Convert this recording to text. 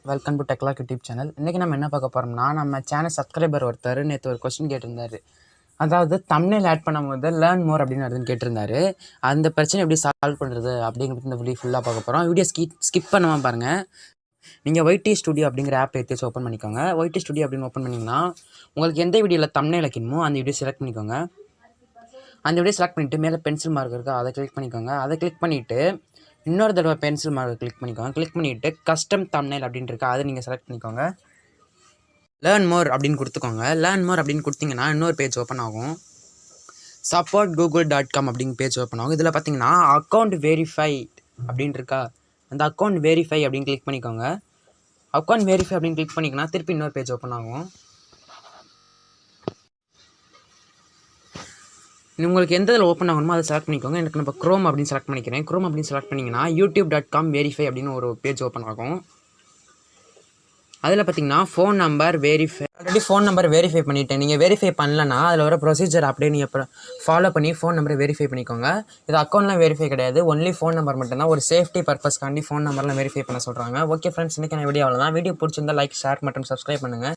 Welcome to Techlog YouTube channel. இன்றைக்கி நம்ம என்ன பார்க்க போகிறோம்னா, நம்ம சேனல் சப்ஸ்கிரைபர் ஒருத்தர் நேற்று ஒரு கொஸ்டின் கேட்டிருந்தார். அதாவது தம்ப்நெயில் ஆட் பண்ணும்போது லேர்ன் மோர் அப்படின்னு வருதுன்னு கேட்டிருந்தாரு. அந்த பிரச்சனை எப்படி சால்வ் பண்ணுறது அப்படிங்கிறது இந்த வீடியோ ஃபுல்லாக பார்க்க போகிறோம். வீடியோ ஸ்கிப் பண்ணாமல் பாருங்கள். நீங்கள் ஒய்டி ஸ்டுடியோ அப்படிங்கிற ஆப் எடுத்து ஓப்பன் பண்ணிக்கோங்க. ஒய்டி ஸ்டுடியோ அப்படின்னு ஓப்பன் பண்ணிங்கன்னா உங்களுக்கு எந்த வீடியோவில் தம்ப்நெயில் வைக்கணுமோ அந்த வீடியோ செலக்ட் பண்ணிக்கோங்க. அந்த வீடியோ செலக்ட் பண்ணிவிட்டு மேலே பென்சில் மார்க் இருக்கா அதை கிளிக் பண்ணிக்கோங்க. அதை கிளிக் பண்ணிவிட்டு இன்னொரு தடவை பென்சில் மார்க்கை கிளிக் பண்ணிக்கோங்க. கிளிக் பண்ணிவிட்டு கஸ்டம் தம்ப்நெயில் அப்படின்னு இருக்கா அதை நீங்கள் செலக்ட் பண்ணிக்கோங்க. லேர்ன் மோர் அப்படின்னு கொடுத்துக்கோங்க. லேர்ன் மோர் அப்படின்னு கொடுத்தீங்கன்னா இன்னொரு பேஜ் ஓப்பன் ஆகும். souporters.google.com அப்படிங்கிற பேஜ் ஓப்பன் ஆகும். இதில் பார்த்தீங்கன்னா அக்கௌண்ட் வெரிஃபை அப்படின்னு இருக்கா, அந்த அக்கௌண்ட் வெரிஃபை அப்படின்னு கிளிக் பண்ணிக்கோங்க. அக்கௌண்ட் வெரிஃபை அப்படின்னு கிளிக் பண்ணிங்கன்னா திருப்பி இன்னொரு பேஜ் ஓப்பன் ஆகும். உங்களுக்கு எந்த இதில் ஓப்பன் ஆகணுமோ அதை செலக்ட் பண்ணிக்கோங்க. எனக்கு நம்ம க்ரோம் அப்படின்னு செலக்ட் பண்ணிக்கிறேன். க்ரோம் அப்படின்னு செலக்ட் பண்ணிங்கன்னா youtube.com வெரிஃபை அப்படின்னு ஒரு பேஜ் ஓப்பன் ஆகும். அதில் பார்த்தீங்கன்னா phone number verify, already phone number verify பண்ணிவிட்டேன். நீங்கள் வெரிஃபை பண்ணலன்னா அதில் வர ப்ரொசீஜர் அப்படியே நீங்கள் ஃபாலோ பண்ணி ஃபோன் நம்பரை வெரிஃபை பண்ணிக்கோங்க. இது அக்கௌண்ட்லாம் வெரிஃபை கிடையாது, ஒன்லி ஃபோன் நம்பர் மட்டும்தான். ஒரு சேஃப்டி பர்பஸ்க்காண்டி ஃபோன் நம்பர்லாம் வெரிஃபை பண்ண சொல்கிறாங்க. ஓகே ஃப்ரெண்ட்ஸ், இன்றைக்கி வீடியோ அவ்வளோதான். வீடியோ பிடிச்சிருந்தா லைக், ஷேர் மற்றும் சப்ஸ்கிரைப் பண்ணுங்கள்.